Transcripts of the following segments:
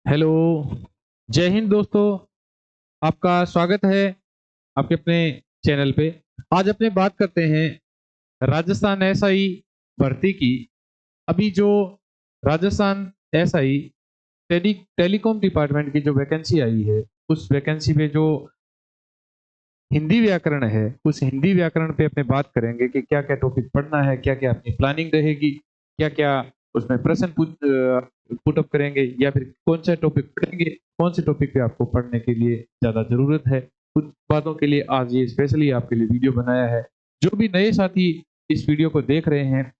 Hello. जय हिंद दोस्तों। आपका स्वागत है आपके अपने चैनल पे। आज अपने बात करते हैं राजस्थान एसआई भर्ती की। अभी जो राजस्थान एसआई टेलीकॉम डिपार्टमेंट की जो वैकेंसी आई है, उस वैकेंसी में जो हिंदी व्याकरण है, उस हिंदी व्याकरण पे अपने बात करेंगे कि क्या क्या टॉपिक पढ़ना है, क्या क्या अपनी प्लानिंग रहेगी, क्या क्या उसमें प्रश्न पुटअप करेंगे, या फिर कौन सा टॉपिक पढ़ेंगे, कौन से टॉपिक पे आपको पढ़ने के लिए ज्यादा जरूरत है। उन बातों के लिए आज ये स्पेशली आपके लिए वीडियो बनाया है। जो भी नए साथी इस वीडियो को देख रहे हैं,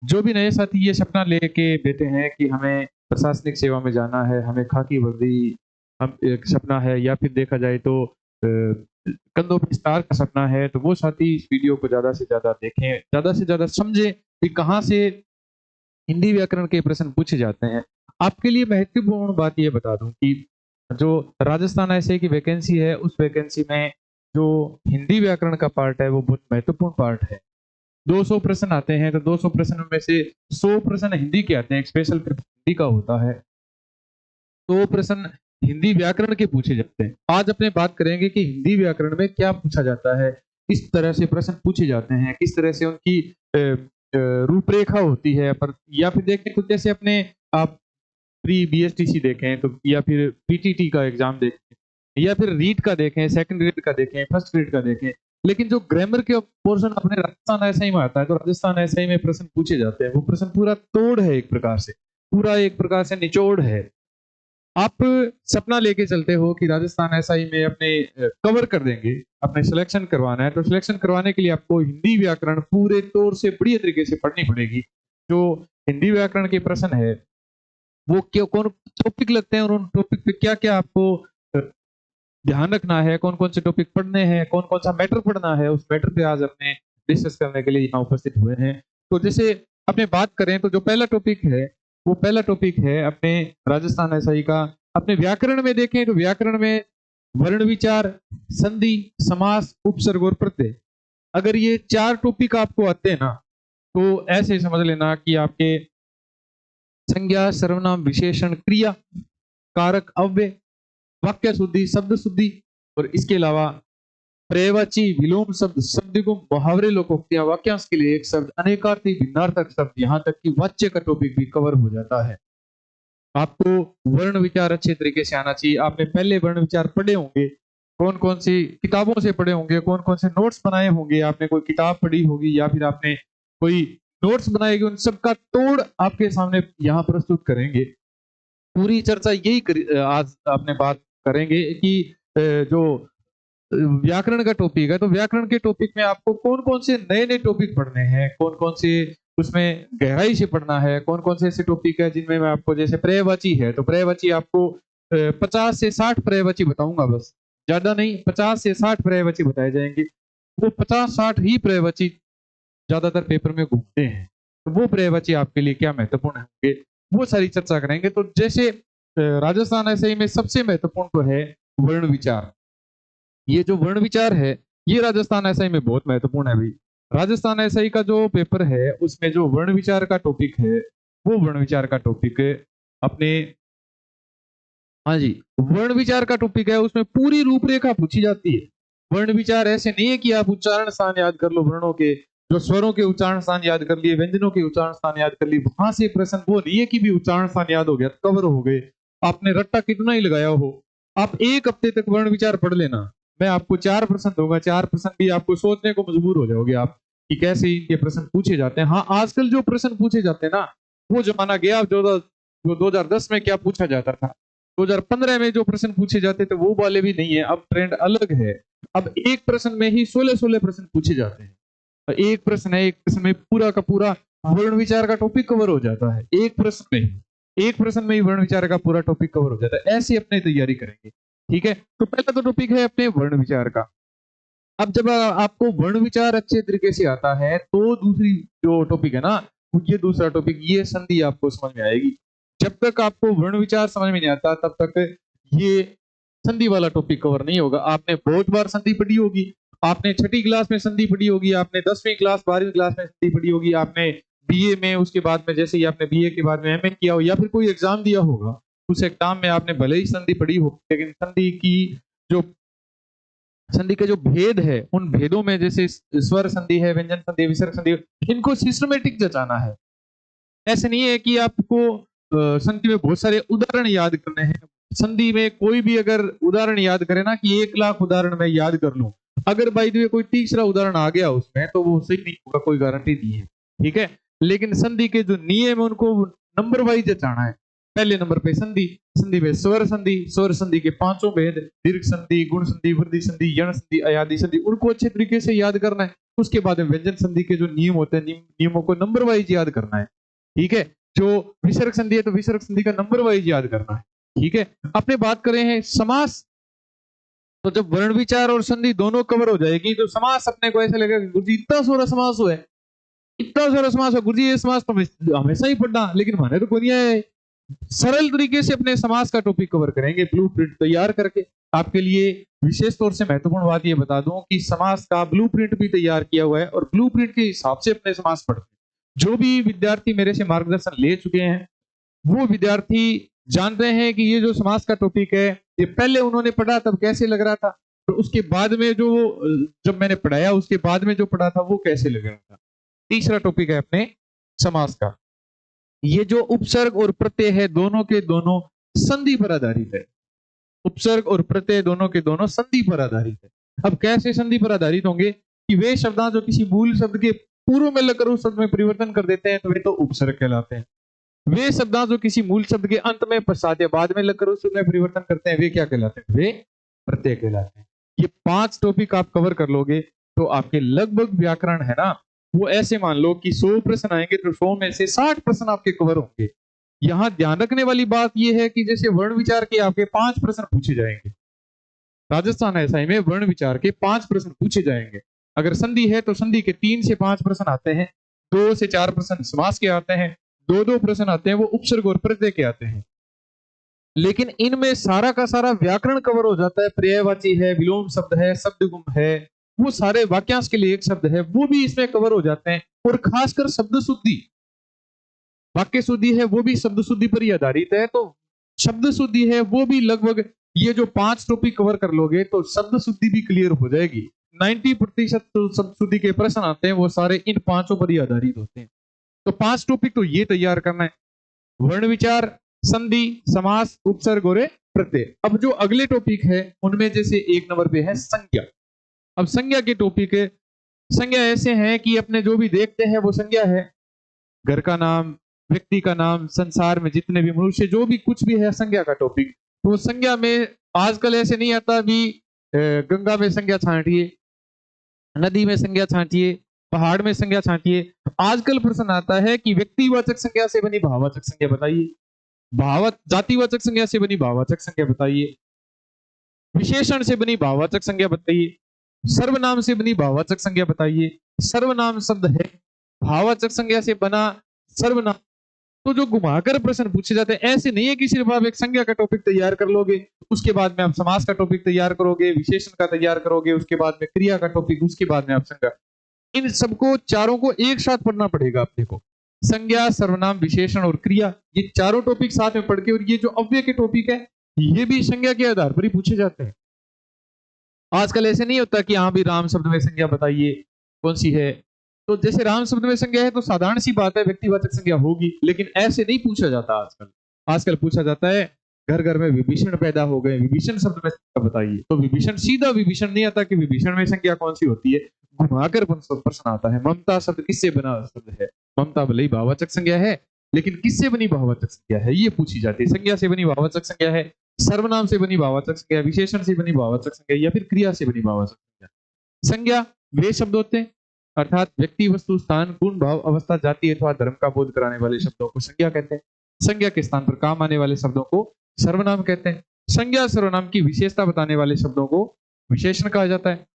जो भी नए साथी ये सपना लेके बैठे हैं कि हमें प्रशासनिक सेवा में जाना है, हमें खाकी वर्दी हम एक सपना है, या फिर देखा जाए तो कंधों पे स्टार का सपना है, तो वो साथी इस वीडियो को ज्यादा से ज्यादा देखें, ज्यादा से ज्यादा समझें कि कहाँ से हिंदी व्याकरण के प्रश्न पूछे जाते हैं। आपके लिए महत्वपूर्ण बात ये बता दूं कि जो राजस्थान ऐसे की वैकेंसी है, उस वैकेंसी में जो हिंदी व्याकरण का पार्ट है वो बहुत महत्वपूर्ण पार्ट है। 200 प्रश्न आते हैं, तो 200 प्रश्नों में से 100 प्रश्न हिंदी के आते हैं, एक स्पेशल हिंदी का होता है। तो प्रश्न हिंदी व्याकरण के पूछे जाते हैं। आज अपने बात करेंगे कि हिंदी व्याकरण में क्या पूछा जाता है, किस तरह से प्रश्न पूछे जाते हैं, किस तरह से उनकी रूपरेखा होती है। पर या फिर देखें तो जैसे अपने आप प्री बीएसटीसी देखें तो, या फिर पीटीटी का एग्जाम देखें, या फिर रीट का देखें, सेकंड ग्रेड का देखें, फर्स्ट ग्रेड का देखें, लेकिन जो ग्रामर के पोर्शन अपने राजस्थान ऐसे में आता है, तो राजस्थान ऐसे में प्रश्न पूछे जाते हैं। वो प्रश्न पूरा तोड़ है, एक प्रकार से पूरा एक प्रकार से निचोड़ है। आप सपना लेके चलते हो कि राजस्थान एसआई में अपने कवर कर देंगे, अपने सिलेक्शन करवाना है, तो सिलेक्शन करवाने के लिए आपको हिंदी व्याकरण पूरे तौर से बढ़िया तरीके से पढ़नी पड़ेगी। जो हिंदी व्याकरण के प्रश्न है वो क्यों, कौन टॉपिक लगते हैं और उन टॉपिक पे क्या क्या आपको ध्यान रखना है, कौन कौन से टॉपिक पढ़ने हैं, कौन कौन सा मैटर पढ़ना है, उस मैटर पे आज अपने डिस्कस करने के लिए यहाँ उपस्थित हुए हैं। तो जैसे अपने बात करें तो जो पहला टॉपिक है, वो पहला टॉपिक है अपने राजस्थान एसआई का। अपने व्याकरण में देखें तो व्याकरण में वर्ण विचार, संधि, समास, उपसर्ग और प्रत्यय, अगर ये 4 टॉपिक आपको आते हैं ना, तो ऐसे समझ लेना कि आपके संज्ञा, सर्वनाम, विशेषण, क्रिया, कारक, अव्यय, वाक्य शुद्धि, शब्द शुद्धि, और इसके अलावा पर्यायवाची, विलोम शब्द, शब्दगुण, मुहावरे, लोकोक्तियां, वाक्यांश के लिए एक शब्द, अनेकार्थी, भिन्नार्थक शब्द, यहाँ तक कि वाच्य का टॉपिक भी कवर हो जाता है। आपको वर्ण विचार अच्छे तरीके से आना चाहिए। आपने पहले वर्ण विचार पढ़े होंगे, कौन कौन सी किताबों से पढ़े होंगे, कौन कौन से नोट्स बनाए होंगे, आपने कोई किताब पढ़ी होगी या फिर आपने कोई नोट्स बनाएगी, उन सबका तोड़ आपके सामने यहाँ प्रस्तुत करेंगे। पूरी चर्चा यही आज आपने बात करेंगे कि जो व्याकरण का टॉपिक है, तो व्याकरण के टॉपिक में आपको कौन कौन से नए नए टॉपिक पढ़ने हैं, कौन कौन से उसमें गहराई से पढ़ना है, कौन कौन से ऐसे टॉपिक है जिनमें मैं आपको, जैसे पर्यायवाची है तो पर्यायवाची आपको 50 से 60 पर्यायवाची बताऊंगा, बस ज्यादा नहीं, 50 से 60 पर्यायवाची बताए जाएंगे। वो 50-60 ही पर्यायवाची ज्यादातर पेपर में घूमते हैं, तो वो पर्यायवाची आपके लिए क्या महत्वपूर्ण होंगे, वो सारी चर्चा करेंगे। तो जैसे राजस्थान ऐसे में सबसे महत्वपूर्ण तो है वर्ण विचार। ये जो वर्ण विचार है, ये राजस्थान एसआई में बहुत महत्वपूर्ण है भाई। राजस्थान एसआई का जो पेपर है उसमें जो वर्ण विचार का टॉपिक है, वो वर्ण विचार का टॉपिक अपने, हाँ जी, वर्ण विचार का टॉपिक है, उसमें पूरी रूपरेखा पूछी जाती है। वर्ण विचार ऐसे नहीं है कि आप उच्चारण स्थान याद कर लो, वर्णों के जो स्वरों के उच्चारण स्थान याद कर लिए, व्यंजनों के उच्चारण स्थान याद कर लिए, वहां से प्रश्न वो नहीं है कि भी उच्चारण स्थान याद हो गया तो कवर हो गए, आपने रट्टा कितना ही लगाया हो। आप एक हफ्ते तक वर्ण विचार पढ़ लेना, मैं आपको 4 प्रश्न दूंगा, 4 प्रश्न भी आपको सोचने को मजबूर हो जाओगे आप कि कैसे इनके प्रश्न पूछे जाते हैं। हाँ, आजकल जो प्रश्न पूछे जाते हैं ना, वो जमाना गया जो 2010 में क्या पूछा जाता था। 2015 में जो प्रश्न पूछे जाते थे वो वाले भी नहीं है, अब ट्रेंड अलग है। अब एक प्रश्न में ही 16-16 प्रश्न पूछे जाते हैं। एक प्रश्न है, एक प्रश्न में पूरा का पूरा वर्ण विचार का टॉपिक कवर हो जाता है, एक प्रश्न में ही, एक प्रश्न में ही वर्ण विचार का पूरा टॉपिक कवर हो जाता है। ऐसी अपनी तैयारी करेंगे, ठीक है। तो पहला तो टॉपिक है अपने वर्ण विचार का। अब जब आपको वर्ण विचार अच्छे तरीके से आता है, तो दूसरी जो टॉपिक है ना, ये दूसरा टॉपिक, ये संधि आपको समझ में आएगी। जब तक आपको वर्ण विचार समझ में नहीं आता, तब तक ये संधि वाला टॉपिक कवर नहीं होगा। आपने बहुत बार संधि पढ़ी होगी, आपने 6ठी क्लास में संधि पढ़ी होगी, आपने 10वीं क्लास 12वीं क्लास में संधि पढ़ी होगी, आपने बीए में, उसके बाद में जैसे ही आपने बीए के बाद में एमए किया हो या फिर कोई एग्जाम दिया होगा, उस एग्जाम में आपने भले ही संधि पढ़ी हो, लेकिन संधि के जो भेद है, उन भेदों में जैसे स्वर संधि है, व्यंजन संधि, विसर्ग संधि, इनको सिस्टमेटिक जचाना है। ऐसे नहीं है कि आपको संधि में बहुत सारे उदाहरण याद करने हैं। संधि में कोई भी अगर उदाहरण याद करे ना, कि 1,00,000 उदाहरण मैं याद कर लूं, अगर बाई द वे कोई तीसरा उदाहरण आ गया उसमें, तो वो सही नहीं होगा, कोई गारंटी नहीं है, ठीक है। लेकिन संधि के जो नियम है उनको नंबर वाइज जचाना है। पहले नंबर पे संधि, संधि में स्वर संधि, स्वर संधि के पांचों भेद, दीर्घ संधि, गुण संधि, वृद्धि संधि, यण संधि, अयादि संधि, उनको अच्छे तरीके से याद करना है। उसके बाद में व्यंजन संधि के जो नियम होते हैं, नियमों को नंबर वाइज याद करना है, ठीक है। जो विसर्ग संधि है तो विसर्ग संधि का नंबर वाइज याद करना है, ठीक है। अपने बात करें हैं समास, तो जब वर्ण विचार और संधि दोनों कवर हो जाएगी, तो समास अपने को ऐसे लगेगा कि गुरुजी इतना सारा समास हुआ है, इतना सारा समास है गुरुजी, ये समास तो हमेशा ही पढ़ना, लेकिन माने तो कोई नहीं है। सरल तरीके से अपने समास का टॉपिक कवर करेंगे ब्लूप्रिंट तैयार करके। आपके लिए विशेष तौर से महत्वपूर्ण बात ये बता दूं कि समास का ब्लूप्रिंट भी तैयार किया हुआ है, और ब्लूप्रिंट के हिसाब से अपने समास पढ़ते हैं। जो भी विद्यार्थी मेरे से मार्गदर्शन ले चुके हैं, वो विद्यार्थी जानते हैं कि ये जो समास का टॉपिक है, ये पहले उन्होंने पढ़ा तब कैसे लग रहा था, तो उसके बाद में जब मैंने पढ़ाया उसके बाद में जो पढ़ा था वो कैसे लग रहा था। तीसरा टॉपिक है अपने समास का, ये जो उपसर्ग और प्रत्यय है, दोनों के दोनों संधि पर आधारित है। उपसर्ग और प्रत्यय दोनों के दोनों संधि पर आधारित है। अब कैसे संधि पर आधारित होंगे, कि वे शब्द जो किसी मूल शब्द के पूर्व में लगकर उस शब्द में परिवर्तन कर देते हैं, तो वे तो उपसर्ग कहलाते हैं। वे शब्द जो किसी मूल शब्द के अंत में, पश्चात या बाद में लगकर उस शब्द में परिवर्तन करते हैं, वे क्या कहलाते हैं, वे प्रत्यय कहलाते हैं। ये 5 टॉपिक आप कवर कर लोगे तो आपके लगभग व्याकरण है ना, वो ऐसे मान लो कि 100 प्रश्न आएंगे तो 100 में से 60 प्रश्न आपके कवर होंगे। यहां ध्यान रखने वाली बात यह है कि जैसे वर्ण विचार के आपके 5 प्रश्न पूछे जाएंगे, राजस्थान एसआई में वर्ण विचार के 5 प्रश्न पूछे जाएंगे। अगर संधि है तो संधि के 3 से 5 प्रश्न आते हैं, 2 से 4 प्रश्न समास के आते हैं, 2 प्रश्न आते हैं वो उपसर्ग और प्रत्यय के आते हैं। लेकिन इनमें सारा का सारा व्याकरण कवर हो जाता है। पर्यायवाची है, विलोम शब्द है, शब्दगुम है, वो सारे वाक्यांश के लिए एक शब्द है, वो भी इसमें कवर हो जाते हैं। और खासकर शब्द शुद्धि, वाक्य शुद्धि है, वो भी शब्द शुद्धि पर ही आधारित है। तो शब्द शुद्धि है वो भी लगभग, ये जो 5 टॉपिक कवर कर लोगे तो शब्द शुद्धि भी क्लियर हो जाएगी। 90% तो शब्द शुद्धि के प्रश्न आते हैं वो सारे इन 5 पर ही आधारित होते हैं। तो 5 टॉपिक तो ये तैयार करना है, वर्ण विचार, संधि, समास, उपसर्ग और प्रत्यय। अब जो अगले टॉपिक है उनमें जैसे 1 नंबर पे है संज्ञा। अब संज्ञा के टॉपिक है, संज्ञा ऐसे हैं कि अपने जो भी देखते हैं वो संज्ञा है। घर का नाम, व्यक्ति का नाम, संसार में जितने भी मनुष्य, जो भी कुछ भी है संज्ञा का टॉपिक। तो संज्ञा में आजकल ऐसे नहीं आता भी गंगा में संज्ञा छांटिए, नदी में संज्ञा छांटिए, पहाड़ में संज्ञा छांटिए। आजकल प्रश्न आता है कि व्यक्तिवाचक संज्ञा से बनी भाववाचक संज्ञा बताइए, जातिवाचक संज्ञा से बनी भाववाचक संज्ञा बताइए, विशेषण से बनी भाववाचक संज्ञा बताइए, सर्वनाम से बनी भाववाचक संज्ञा बताइए। सर्वनाम शब्द है, भाववाचक संज्ञा से बना सर्वनाम। तो जो घुमाकर प्रश्न पूछे जाते हैं, ऐसे नहीं है कि सिर्फ आप एक संज्ञा का टॉपिक तैयार कर लोगे, उसके बाद में आप समास का टॉपिक तैयार करोगे, विशेषण का तैयार करोगे, उसके बाद में क्रिया का टॉपिक, उसके बाद में आप संज्ञा। इन सबको चारों को एक साथ पढ़ना पड़ेगा अपने को। संज्ञा, सर्वनाम, विशेषण और क्रिया, ये चारों टॉपिक साथ में पढ़ के, और ये जो अव्यय के टॉपिक है ये भी संज्ञा के आधार पर ही पूछे जाते हैं। आजकल ऐसे नहीं होता कि हाँ भी राम शब्द में संज्ञा बताइए कौन सी है, तो जैसे राम शब्द में संज्ञा है तो साधारण सी बात है व्यक्तिवाचक संज्ञा होगी, लेकिन ऐसे नहीं पूछा जाता आजकल पूछा जाता है घर घर में विभीषण पैदा हो गए, विभीषण शब्द में संज्ञा बताइए। तो विभीषण, सीधा विभीषण नहीं आता कि विभीषण में संज्ञा कौन सी होती है, घुमाकर प्रश्न आता है। ममता शब्द किससे बना शब्द है, ममता भले ही भाववाचक संज्ञा है, लेकिन किससे बनी भाववाचक संज्ञा है ये पूछी जाती है। संज्ञा से बनी भाववाचक संज्ञा है, सर्वनाम से बनी भाववाचक संज्ञा, विशेषण से बनी भाववाचक संज्ञा, या फिर क्रिया से बनी भाववाचक संज्ञा। संज्ञा वे शब्द होते हैं, अर्थात व्यक्ति, वस्तु, स्थान, गुण, भाव, अवस्था, जाति अथवा धर्म का बोध कराने वाले शब्दों को संज्ञा कहते हैं। संज्ञा के स्थान पर काम आने वाले शब्दों को सर्वनाम कहते हैं। संज्ञा सर्वनाम की विशेषता बताने वाले शब्दों को विशेषण कहा जाता है।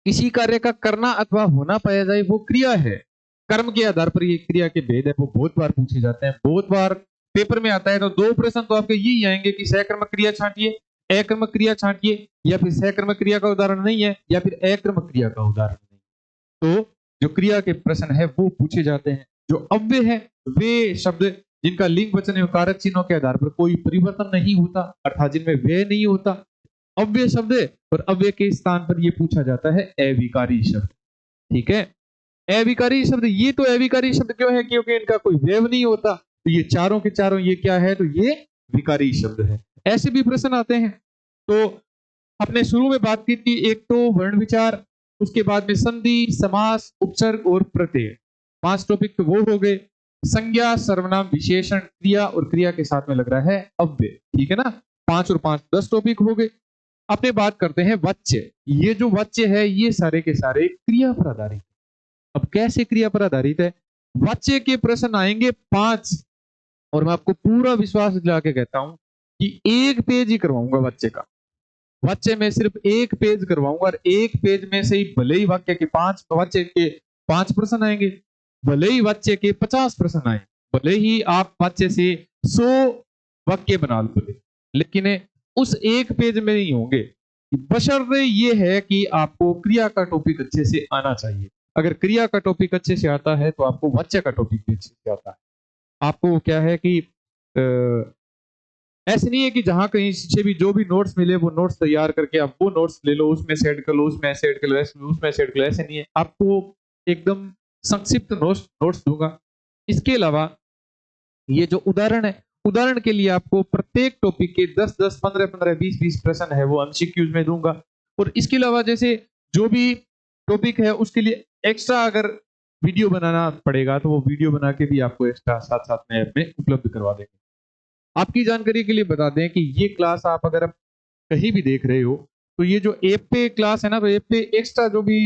किसी कार्य का करना अथवा होना पाया जाए वो क्रिया है। कर्म के आधार पर ये क्रिया के भेद है वो बहुत बार पूछे जाते हैं, बहुत बार पेपर में आता है। तो 2 प्रश्न तो आपके यही आएंगे कि सकर्मक क्रिया छांटिए, अकर्मक क्रिया छांटिए, या फिर सकर्मक क्रिया का उदाहरण नहीं है, या फिर अकर्मक क्रिया का उदाहरण नहीं। तो जो क्रिया के प्रश्न है वो पूछे जाते हैं। जो अव्यय है वे शब्द जिनका लिंग वचन एवं कारक चिन्हों के आधार पर कोई परिवर्तन नहीं होता, अर्थात जिनमें व्यय नहीं होता, अव्यय शब्द है, और अव्यय के स्थान पर ये पूछा जाता है अविकारी शब्द। ठीक है, अविकारी शब्द, ये तो अविकारी शब्द क्यों है? क्योंकि इनका कोई व्यय नहीं होता, तो ये चारों के चारों ये क्या है? तो ये विकारी शब्द है। ऐसे भी प्रश्न आते हैं। तो अपने शुरू में बात की थी, एक तो वर्ण विचार, उसके बाद में संधि, समास, उपसर्ग और प्रत्यय, 5 टॉपिक तो वो हो गए। संज्ञा, सर्वनाम, विशेषण, क्रिया, और क्रिया के साथ में लग रहा है अव्यय। ठीक है ना, 5 और 5 10 टॉपिक हो गए। अपने बात करते हैं वाच्य। ये जो वाच्य है ये सारे के सारे क्रिया पर आधारित। अब कैसे क्रिया पर आधारित है? वाच्य के प्रश्न आएंगे 5, और मैं आपको पूरा विश्वास दिला के कहता हूं कि एक पेज ही करवाऊंगा वाच्य का। वाच्य में सिर्फ एक पेज करवाऊंगा, और एक पेज में से ही भले ही वाक्य के 5 वाच्य के 5 प्रश्न आएंगे, भले ही वाच्य के 50 प्रश्न आए, भले ही आप वाच्य से 100 वाक्य बना लो, लेकिन उस एक पेज में नहीं होंगे। बशर्ते ये है कि आपको क्रिया का टॉपिक अच्छे से आना चाहिए। अगर क्रिया का टॉपिक अच्छे से आता है तो आपको वाच्य का टॉपिक भी अच्छे से आता है। आपको क्या है कि ऐसे नहीं है कि जहां कहीं से भी जो भी नोट्स मिले वो नोट्स तैयार करके आप वो नोट्स ले लो, उसमें से ऐड कर लो, उसमें से ऐड कर लो, उसमें से ऐड कर लो। ऐसे नहीं है, आपको एकदम संक्षिप्त नोट्स दूंगा। इसके अलावा ये जो उदाहरण है, उदाहरण के लिए आपको प्रत्येक टॉपिक के 10 10 15 15 20 20 प्रश्न है वो एमसीक्यूज में दूंगा। और इसके अलावा जैसे जो भी टॉपिक है उसके लिए एक्स्ट्रा अगर वीडियो बनाना पड़ेगा तो वो वीडियो बना के भी आपको एक्स्ट्रा साथ साथ में ऐप में उपलब्ध करवा देंगे। आपकी जानकारी के लिए बता दें कि ये क्लास आप अगर आप कहीं भी देख रहे हो तो ये जो ऐप पे क्लास है ना, तो ऐप पे एक्स्ट्रा जो भी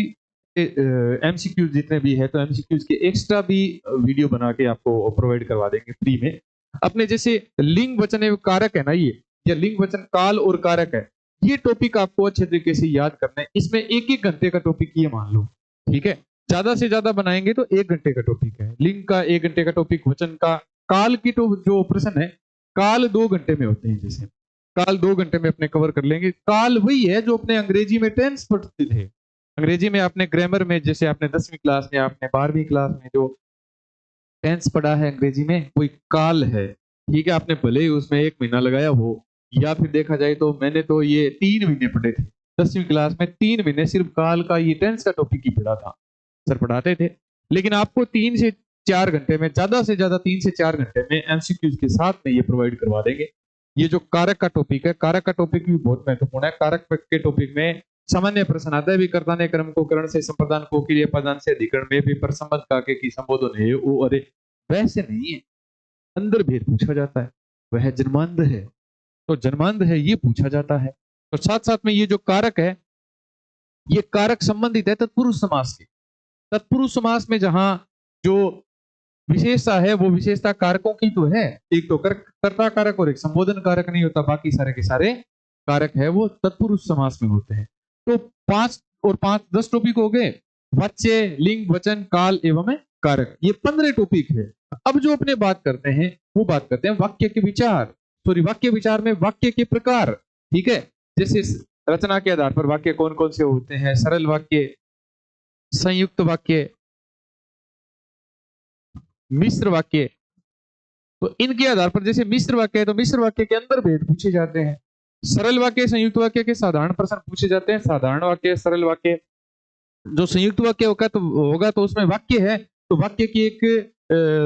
एमसीक्यूज जितने भी है तो एमसीक्यूज के एक्स्ट्रा भी वीडियो बना के आपको प्रोवाइड करवा देंगे फ्री में। अपने जैसे लिंग वचन एवं कारक है ना, ये या लिंग वचन काल और कारक है, ये टॉपिक आपको अच्छे तरीके से याद करना है। इसमें 1 घंटे का टॉपिक ये मान लो, ठीक है, ज्यादा से ज्यादा बनाएंगे तो 1 घंटे का टॉपिक है। लिंग का 1 घंटे का टॉपिक, वचन का, काल की तो जो प्रश्न है काल 2 घंटे में होते हैं। जैसे काल 2 घंटे में अपने कवर कर लेंगे। काल वही है जो अपने अंग्रेजी में टेंस पढ़ते थे। अंग्रेजी में आपने ग्रामर में, जैसे आपने 10वीं क्लास में, आपने 12वीं क्लास में जो टेंस पढ़ा है अंग्रेजी में, वही काल है। ठीक है, आपने भले ही उसमें 1 महीना लगाया हो, या फिर देखा जाए तो मैंने तो ये 3 महीने पढ़े थे 10वीं क्लास में। 3 महीने सिर्फ काल का ये टेंस का टॉपिक ही पढ़ा था, सर पढ़ाते थे। लेकिन आपको 3 से 4 घंटे में, ज्यादा से ज्यादा 3 से 4 घंटे में एमसीक्यूज के साथ में ये प्रोवाइड करवा देंगे। ये जो कारक का टॉपिक है, कारक का टॉपिक भी बहुत महत्वपूर्ण है। कारक के टॉपिक में सामान्य प्रश्न आता है, भी कर्ता क्रम को करण से संप्रदान को क्रिया प्रदान से अधिकरण में भी परसंबंध काके की संबोधन है वो, अरे वैसे नहीं है, अंदर भेद पूछा जाता है। वह जन्मांध है तो जन्मांध है ये पूछा जाता है। तो साथ साथ में ये जो कारक है, ये कारक संबंधित है तत्पुरुष समास के। तत्पुरुष समास में जहां जो विशेषता है वो विशेषता कारकों की तो है, एक तो कर्ता कारक और एक संबोधन कारक नहीं होता, बाकी सारे के सारे कारक है वो तत्पुरुष समास में होते हैं। तो 5 और 5 10 टॉपिक हो गए। वाच्य, लिंग, वचन, काल एवं कारक, ये 15 टॉपिक है। अब जो अपने बात करते हैं वो बात करते हैं वाक्य के विचार, सॉरी वाक्य विचार में वाक्य के प्रकार। ठीक है, जैसे रचना के आधार पर वाक्य कौन कौन से होते हैं, सरल वाक्य, संयुक्त वाक्य, मिश्र वाक्य। तो इनके आधार पर जैसे मिश्र वाक्य है तो मिश्र वाक्य के अंदर भेद पूछे जाते हैं। सरल वाक्य, संयुक्त वाक्य के साधारण प्रश्न पूछे जाते हैं। साधारण वाक्य, सरल वाक्य, जो संयुक्त वाक्य होगा तो उसमें वाक्य है तो वाक्य की एक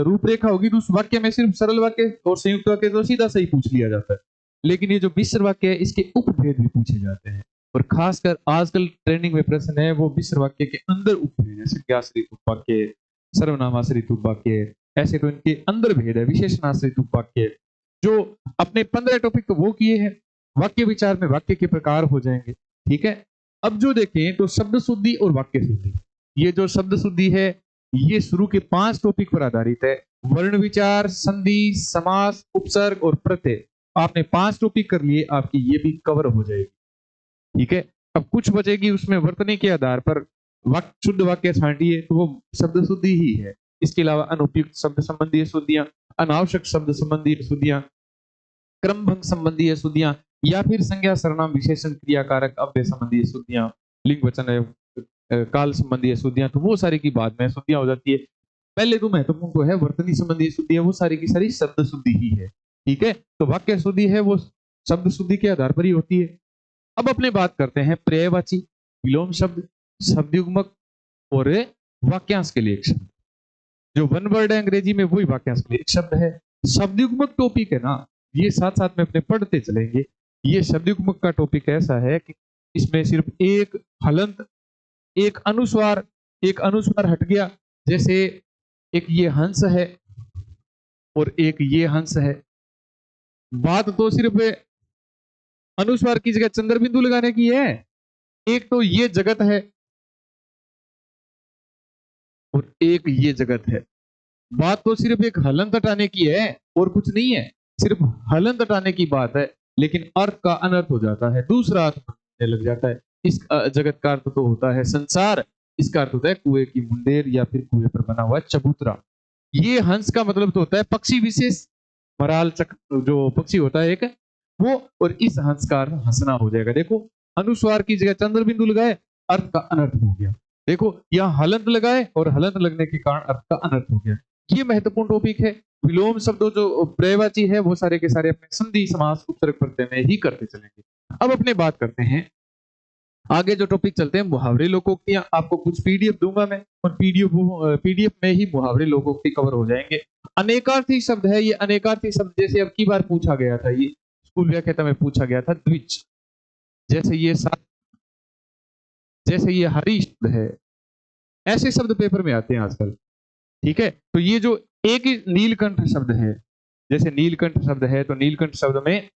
रूपरेखा होगी, तो उस वाक्य में सिर्फ सरल वाक्य और संयुक्त वाक्य तो सीधा सही पूछ लिया जाता है। लेकिन ये जो मिश्र वाक्य है इसके उपभेद भी पूछे जाते हैं, और खासकर आजकल ट्रेनिंग में प्रश्न है वो मिश्र वाक्य के अंदर उपभेद, जैसे क्रियाश्रित उपवाक्य, सर्वनामाश्रित उपवाक्य, ऐसे तो इनके अंदर भेद है। विशेषणाश्रित उपवाक्य, जो अपने 15 टॉपिक तो वो किए हैं। वाक्य विचार में वाक्य के प्रकार हो जाएंगे। ठीक है, अब जो देखें तो शब्द शुद्धि और वाक्य शुद्धि, ये जो शब्द शुद्धि है ये शुरू के 5 टॉपिक पर आधारित है। वर्ण विचार, संधि, समास, उपसर्ग और प्रत्यय, आपने 5 टॉपिक कर लिए, आपकी ये भी कवर हो जाएगी। ठीक है, अब कुछ बचेगी, उसमें वर्तनी के आधार पर शुद्ध वाक्य छांटिए तो वो शब्द शुद्धि ही है। इसके अलावा अनुपयुक्त शब्द संबंधी शुद्धियां, अनावश्यक शब्द संबंधी शुद्धियां, क्रमभंग संबंधी शुद्धियां, या फिर संज्ञा, सर्वनाम, विशेषण, क्रिया, कारक, अव्यय संबंधी शुद्धियां, लिंग, वचन, काल संबंधी शुद्धियां, तो वो सारी की बाद में शुद्धियां हो जाती है। पहले तो महत्वपूर्ण को है वर्तनी संबंधी शुद्धि है, वो सारी की सारी शब्द शुद्धि ही है। ठीक है, तो वाक्य शुद्धि है वो शब्द शुद्धि के आधार पर ही होती है। अब अपने बात करते हैं पर्यायवाची, विलोम शब्द, शब्दयुग्मक और वाक्यांश के लिए एक शब्द। जो वन वर्ड है अंग्रेजी में, वही वाक्यांश के लिए एक शब्द है। शब्दयुग्मक टॉपिक है ना, ये साथ साथ में अपने पढ़ते चलेंगे। ये शब्दयुग्मक का टॉपिक ऐसा है कि इसमें सिर्फ एक हलंत, एक अनुस्वार हट गया। जैसे एक ये हंस है और एक ये हंस है, बात तो सिर्फ अनुस्वार की जगह चंद्र बिंदु लगाने की है। एक तो ये जगत है और एक ये जगत है, बात तो सिर्फ एक हलन हटाने की है और कुछ नहीं है। सिर्फ हलन हटाने की बात है, लेकिन अर्थ का अनर्थ हो जाता है, दूसरा अर्थ बनने लग जाता है। इस जगत का अर्थ तो होता है संसार, इसका अर्थ होता है कुएं की मुंडेर या फिर कुएं पर बना हुआ चबूतरा। ये हंस का मतलब तो होता है पक्षी विशेष, मराल चक जो पक्षी होता है एक वो, और इस हंस का अर्थ हंसना हो जाएगा। देखो, अनुस्वार की जगह चंद्र बिंदु लगाए, अर्थ का अनर्थ हो गया। देखो, यहाँ हलंत लगाए और हलंत लगने के कारण अर्थ का अनर्थ हो गया। ये महत्वपूर्ण टॉपिक है। विलोम शब्दों जो पर्यायवाची है वो सारे के सारे अपने संधि समास उपसर्ग प्रत्यय में ही करते चलेंगे। अब अपने बात करते हैं आगे जो टॉपिक चलते हैं मुहावरे लोकोक्तियां। आपको कुछ पीडीएफ दूंगा मैं, उन पीडीएफ में ही मुहावरे लोकोक्ति कवर हो जाएंगे। अनेकार्थी शब्द है, ये अनेकार्थी शब्द जैसे अब की बार पूछा गया था, ये स्कूल व्याख्याता में पूछा गया था द्विज। जैसे ये हरी शब्द है, ऐसे शब्द पेपर में आते हैं आजकल। ठीक है, तो ये जो एक ही नीलकंठ शब्द है, जैसे नीलकंठ शब्द है, तो नीलकंठ शब्द में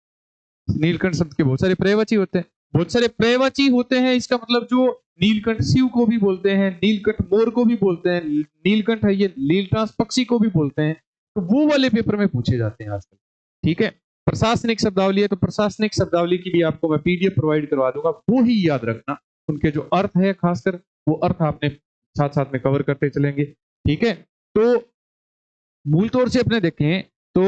नीलकंठ शब्द के बहुत सारे पर्यायवाची होते हैं, बहुत सारे पर्यायवाची होते हैं। इसका मतलब जो नीलकंठ शिव को भी बोलते हैं, नीलकंठ मोर को भी बोलते हैं, नीलकंठ है ये नीलटास पक्षी को भी बोलते हैं, तो वो वाले पेपर में पूछे जाते हैं आजकल। ठीक है, प्रशासनिक शब्दावली है, तो प्रशासनिक शब्दावली की भी आपको मैं पीडीएफ प्रोवाइड करवा दूंगा, वो ही याद रखना। उनके जो अर्थ है खासकर वो अर्थ आपने साथ साथ में कवर करते चलेंगे। ठीक है, तो मूल तौर से अपने देखें तो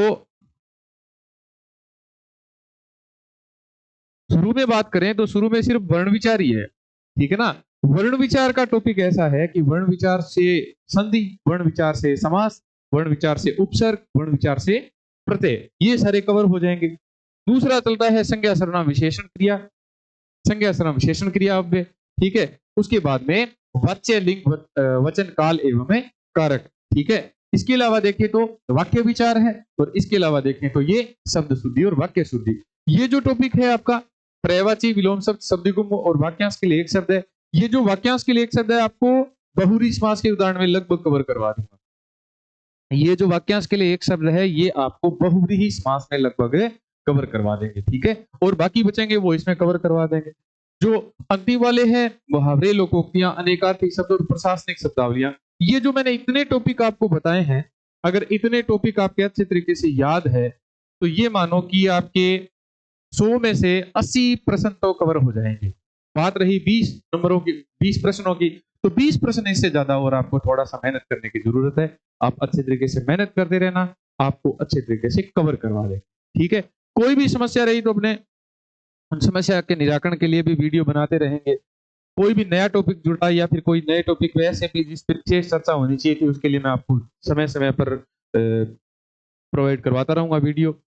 शुरू में बात करें तो शुरू में सिर्फ वर्ण विचार ही है। ठीक है ना, वर्ण विचार का टॉपिक ऐसा है कि वर्ण विचार से संधि, वर्ण विचार से समास, वर्ण विचार से उपसर्ग, वर्ण विचार से प्रत्यय, ये सारे कवर हो जाएंगे। दूसरा चलता है संज्ञा सर्वनाम विशेषण क्रिया, संज्ञा सर्वनाम विशेषण क्रिया अव्यय। ठीक है, उसके बाद में वाच्य लिंग वचन काल एवं कारक। ठीक है, इसके अलावा देखें तो वाक्य विचार है, और इसके अलावा देखें तो ये शब्द शुद्धि और वाक्य शुद्धि। ये जो टॉपिक है आपका पर्यायवाची, विलोम शब्द, शब्दयुग्म और वाक्यांश के लिए एक शब्द है। ये जो वाक्यांश के लिए एक शब्द है आपको बहुव्रीहि समास के उदाहरण में लगभग कवर करवा दूंगा। ये जो वाक्यांश के लिए एक शब्द है ये आपको बहुव्रीहि समास में लगभग कवर करवा देंगे। ठीक है, और बाकी बचेंगे वो इसमें कवर करवा देंगे। जो अंतिम वाले हैं मुहावरे लोकोक्तियां, अनेकार्थी शब्द और प्रशासनिक शब्दावलियां, ये जो मैंने इतने टॉपिक आपको बताए हैं, अगर इतने टॉपिक आपके अच्छे तरीके से याद है तो ये मानो कि आपके 100 में से 80% तो कवर हो जाएंगे। बात रही 20 नंबरों की, 20 प्रश्नों की, तो 20 प्रश्न इससे ज्यादा और आपको थोड़ा सा मेहनत करने की जरूरत है। आप अच्छे तरीके से मेहनत करते रहना, आपको अच्छे तरीके से कवर करवा देंगे। ठीक है, कोई भी समस्या रही तो अपने उन समस्या के निराकरण के लिए भी वीडियो बनाते रहेंगे। कोई भी नया टॉपिक जुड़ा या फिर कोई नए टॉपिक वैसे भी जिस पर विशेष चर्चा होनी चाहिए थी, उसके लिए मैं आपको समय समय पर प्रोवाइड करवाता रहूंगा वीडियो।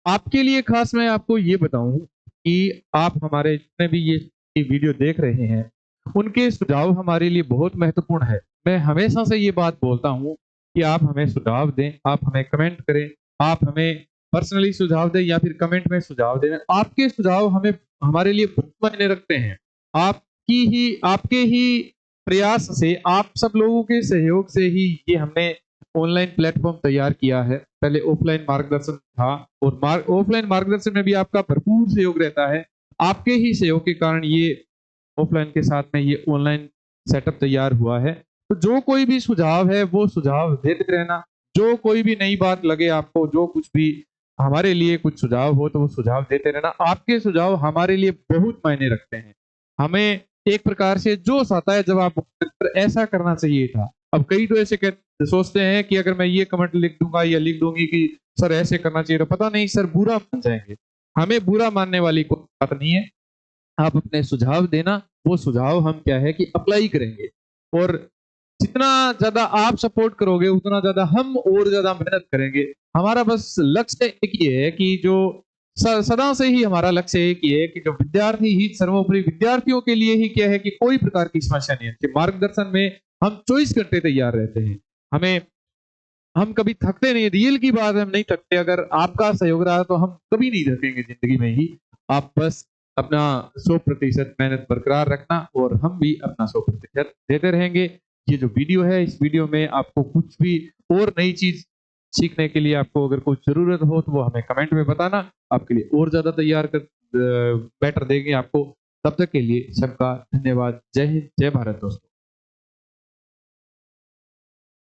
आपके लिए खास मैं आपको ये बताऊं कि आप हमारे जितने भी ये वीडियो देख रहे हैं, उनके सुझाव हमारे लिए बहुत महत्वपूर्ण है। मैं हमेशा से ये बात बोलता हूं कि आप हमें सुझाव दें, आप हमें कमेंट करें, आप हमें पर्सनली सुझाव दें या फिर कमेंट में सुझाव दें। आपके सुझाव हमें हमारे लिए बहुत मायने रखते हैं। आपके ही प्रयास से, आप सब लोगों के सहयोग से ही ये हमने ऑनलाइन प्लेटफॉर्म तैयार किया है। पहले ऑफलाइन मार्गदर्शन था और ऑफलाइन मार्गदर्शन में भी आपका भरपूर सहयोग रहता है। आपके ही सहयोग के कारण ये ऑफलाइन के साथ में ये ऑनलाइन सेटअप तैयार हुआ है। तो जो कोई भी सुझाव है वो सुझाव देते रहना। जो कोई भी नई बात लगे आपको, जो कुछ भी हमारे लिए कुछ सुझाव हो तो वो सुझाव देते रहना। आपके सुझाव हमारे लिए बहुत मायने रखते हैं। हमें एक प्रकार से जोश आता है जब आप ऐसा करना चाहिए था। अब कई तो ऐसे सोचते हैं कि अगर मैं ये कमेंट लिख दूंगा या लिख दूंगी कि सर ऐसे करना चाहिए, तो पता नहीं सर बुरा मान जाएंगे। हमें बुरा मानने वाली कोई बात नहीं है। आप अपने सुझाव देना, वो सुझाव हम क्या है कि अप्लाई करेंगे। और जितना ज्यादा आप सपोर्ट करोगे उतना ज्यादा हम और ज्यादा मेहनत करेंगे। हमारा बस लक्ष्य एक ही है कि जो सदा से ही हमारा लक्ष्य एक ही है कि जो विद्यार्थी ही सर्वोपरि, विद्यार्थियों के लिए ही क्या है कि कोई प्रकार की समस्या नहीं है, कि मार्गदर्शन में हम 24 घंटे तैयार रहते हैं। हम कभी थकते नहीं, रियल की बात है, हम नहीं थकते। अगर आपका सहयोग रहा तो हम कभी नहीं थकेंगे जिंदगी में ही। आप बस अपना 100% मेहनत बरकरार रखना और हम भी अपना 100% देते रहेंगे। ये जो वीडियो है, इस वीडियो में आपको कुछ भी और नई चीज सीखने के लिए आपको अगर कुछ जरूरत हो तो वो हमें कमेंट में बताना, आपके लिए और ज्यादा तैयार कर बेटर देंगे आपको। तब तक के लिए सबका धन्यवाद। जय हिंद, जय भारत दोस्तों।